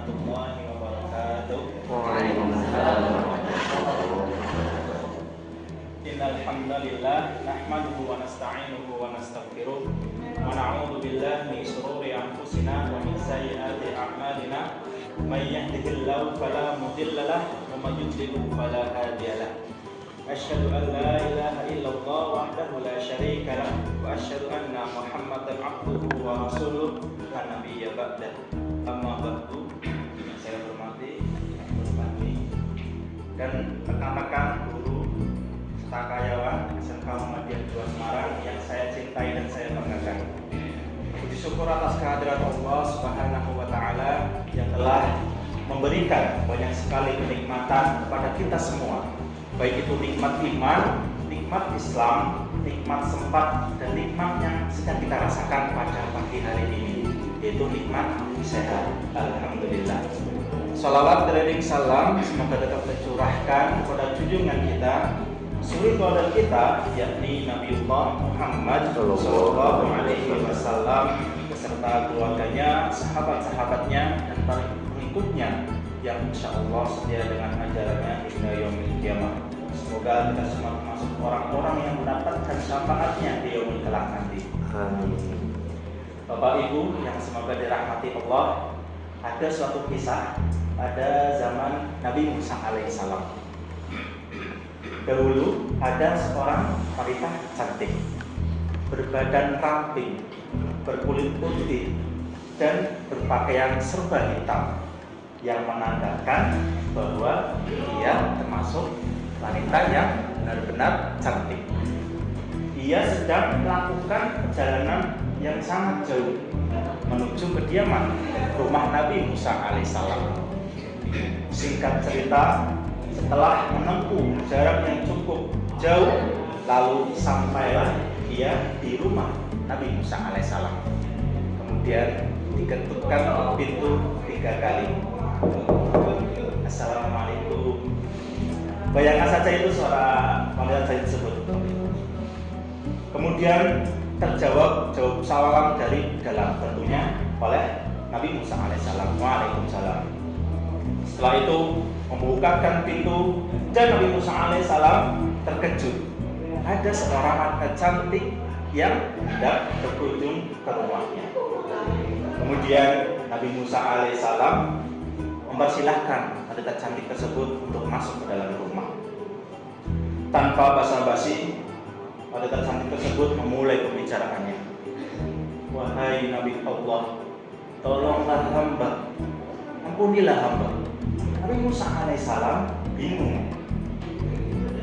warahmatullahi wabarakatuh. Waalaikumsalam. Innal hamdalillah nahmaduhu wa nasta'inuhu wa nastaghfiruh wa na'udzu billahi min shururi anfusina wa min sayyiati a'malina. May yahdihillahu fala mudilla lahu wa may yudlil fala hadiya lahu. Asyhadu an la ilaha illallah wahdahu la syarika lahu wa asyhadu anna Muhammadan abduhu wa rasuluh la nabiyya ba'dah. Amma ba'du. Yang saya hormati dan rekan-rekan guru karyawan SMK Muhammadiyah 2 Semarang yang saya cintai dan saya banggakan. Puji syukur atas kehadirat Allah Subhanahu wa taala yang telah memberikan banyak sekali kenikmatan kepada kita semua. Baik itu nikmat iman, nikmat Islam, nikmat sempat, dan nikmat yang sedang kita rasakan pada pagi hari ini, yaitu nikmat sehat. Alhamdulillah. Shalawat dan salam semoga tetap tercurahkan kepada junjungan kita, suri teladan kita, yakni Nabiullah Muhammad Sallallahu Alaihi Wasallam beserta keluarganya, sahabat-sahabatnya, dan para pengikutnya yang insya Allah setia dengan ajarannya hingga yaumil kiamah. Semoga kita semua termasuk orang-orang yang mendapatkan syafaatnya di yaumil kelak nanti. Amin. Bapak Ibu yang semoga dirahmati Allah, ada suatu kisah pada zaman Nabi Musa alaihissalam. Dahulu ada seorang wanita cantik, berbadan ramping, berkulit putih, dan berpakaian serba hitam, yang menandakan bahwa ia termasuk wanita yang benar-benar cantik. Ia sedang melakukan perjalanan yang sangat jauh menuju kediaman rumah Nabi Musa alaihissalam. Singkat cerita, setelah menempuh jarak yang cukup jauh, lalu sampailah ia di rumah Nabi Musa alaihissalam. Kemudian diketukkan pintu 3 kali. Assalamualaikum. Bayangkan saja itu suara panggilan saya tersebut. Kemudian terjawab salam dari dalam, tentunya oleh Nabi Musa alaihissalam. Waalaikumsalam. Setelah itu membukakan pintu dan Nabi Musa alaihissalam terkejut. Ada seorang wanita cantik yang hendak berkunjung ke rumahnya. Kemudian Nabi Musa alaihissalam mempersilahkan wanita cantik tersebut untuk masuk ke dalam rumah. Tanpa basa-basi, wanita cantik tersebut memulai pembicaraannya. Wahai Nabi Allah, tolonglah hamba, ampunilah hamba. Nabi Musa alaihissalam bingung.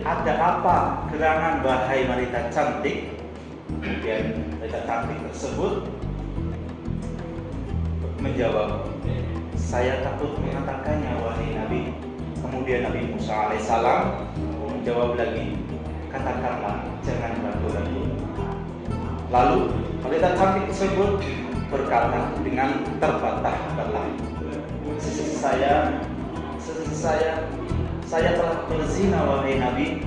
Ada apa gerangan wahai wanita cantik? Kemudian wanita cantik tersebut menjawab, saya takut mengatakannya wahai Nabi. Kemudian Nabi Musa alaihissalam menjawab lagi, katakanlah, jangan ragu-ragu. Lalu wanita cantik tersebut berkata dengan terbantah-bantah, saya telah berzina wahai Nabi.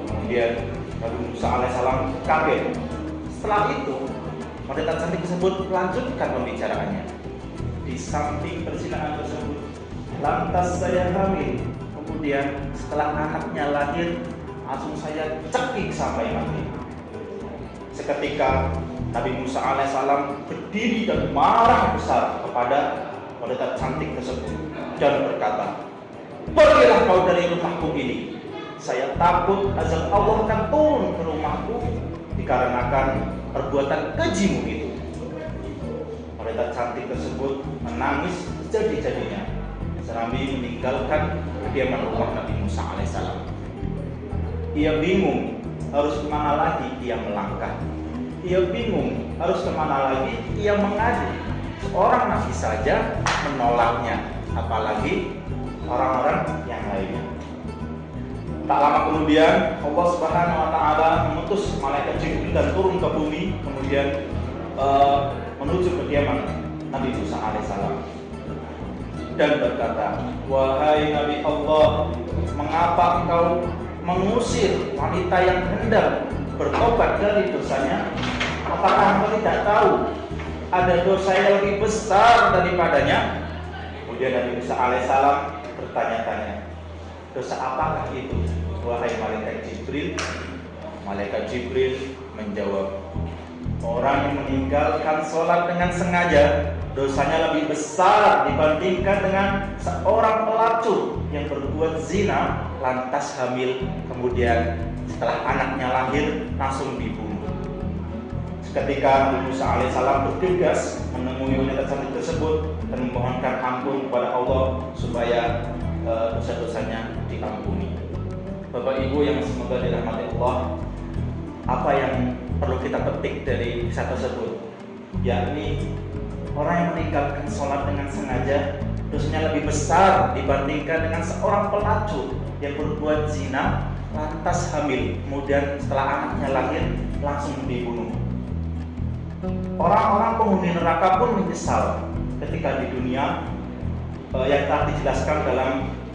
Kemudian Nabi Musa alaihissalam kaget. Setelah itu wanita cantik tersebut melanjutkan pembicaraannya. Di samping perzinahan tersebut, lantas saya hamil. Kemudian setelah anaknya lahir, langsung saya cekik sampai mati. Seketika Nabi Musa alaihissalam berdiri dan marah besar kepada wanita cantik tersebut dan berkata, pergilah kau dari rumahku ini. Saya takut azab Allah akan turun ke rumahku dikarenakan perbuatan kejimu itu. Wanita cantik tersebut menangis sejadi-jadinya sambil meninggalkan kediaman rumah Nabi Musa alaihissalam. Ia bingung harus kemana lagi ia melangkah. Ia bingung harus kemana lagi ia mengadu. Seorang Nabi saja menolaknya, apalagi orang-orang yang lainnya. Tak lama kemudian Allah Subhanahu wa taala mengutus malaikat Jibril dan turun ke bumi, kemudian menuju kediaman Nabi Musa alaihissalam dan berkata, wahai Nabi Allah, mengapa engkau mengusir wanita yang hendak bertobat dari dosanya? Apakah engkau tidak tahu ada dosa yang lebih besar daripadanya? Kemudian Nabi Musa alaihissalam bertanya-tanya, dosa apakah itu, wahai malaikat Jibril? Malaikat Jibril menjawab, orang yang meninggalkan sholat dengan sengaja dosanya lebih besar dibandingkan dengan seorang pelacur yang berbuat zina lantas hamil, kemudian setelah anaknya lahir langsung dibunuh. Ketika Nabi Musa alaihissalam bergegas menemui wanita cantik tersebut dan memohonkan ampun kepada Allah supaya dosa-dosanya diampuni. Bapak Ibu yang semoga dirahmati Allah, apa yang perlu kita petik dari kisah tersebut? Yakni orang yang meninggalkan sholat dengan sengaja dosanya lebih besar dibandingkan dengan seorang pelacur yang berbuat zina lantas hamil, kemudian setelah anaknya lahir langsung dibunuh. Orang-orang penghuni neraka pun menyesal ketika di dunia yang telah dijelaskan dalam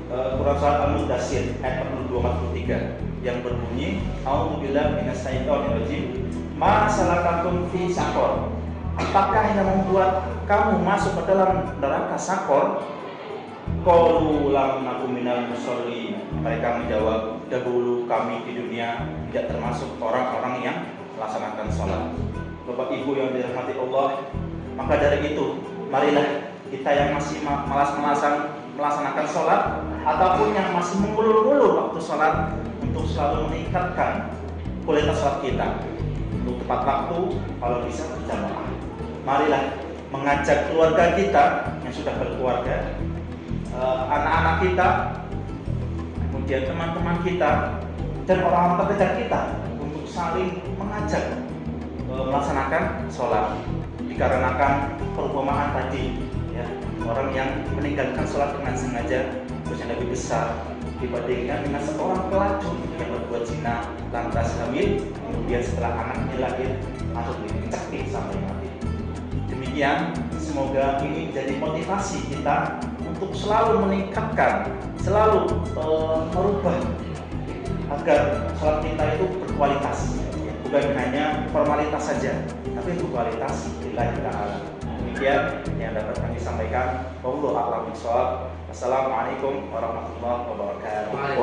Quran Surat Al-Mudaththir ayat 42-43 yang berbunyi, A'udzubillahi minasyaitonirrajim, ma salakakum fi saqar? Apakah yang membuat kamu masuk ke dalam neraka Sakor? Qalu lam nakum minal musholli. Mereka menjawab, dahulu kami di dunia tidak termasuk orang-orang yang melaksanakan sholat. Bapak Ibu yang dirahmati Allah, maka dari itu marilah kita yang masih malas-malasan melaksanakan sholat ataupun yang masih mengulur-ulur waktu sholat untuk selalu meningkatkan kualitas sholat kita untuk tepat waktu, kalau bisa berjamaah. Marilah mengajak keluarga kita yang sudah berkeluarga, anak-anak kita, kemudian teman-teman kita dan orang-orang terdekat kita untuk saling mengajak melaksanakan sholat, dikarenakan perumpamaan tadi, ya, orang yang meninggalkan sholat dengan sengaja dosanya lebih besar dibandingkan dengan seorang pelacur yang berbuat zina lantas hamil, kemudian setelah anaknya lahir langsung dicekik sampai mati. Demikian, semoga ini menjadi motivasi kita untuk selalu meningkatkan, selalu merubah agar sholat kita itu berkualitas. Bukan hanya formalitas saja, tapi berkualitas lillahi ta'ala. Demikian yang dapat kami sampaikan. Wallahu a'lam bishawab. Wassalamualaikum warahmatullahi wabarakatuh.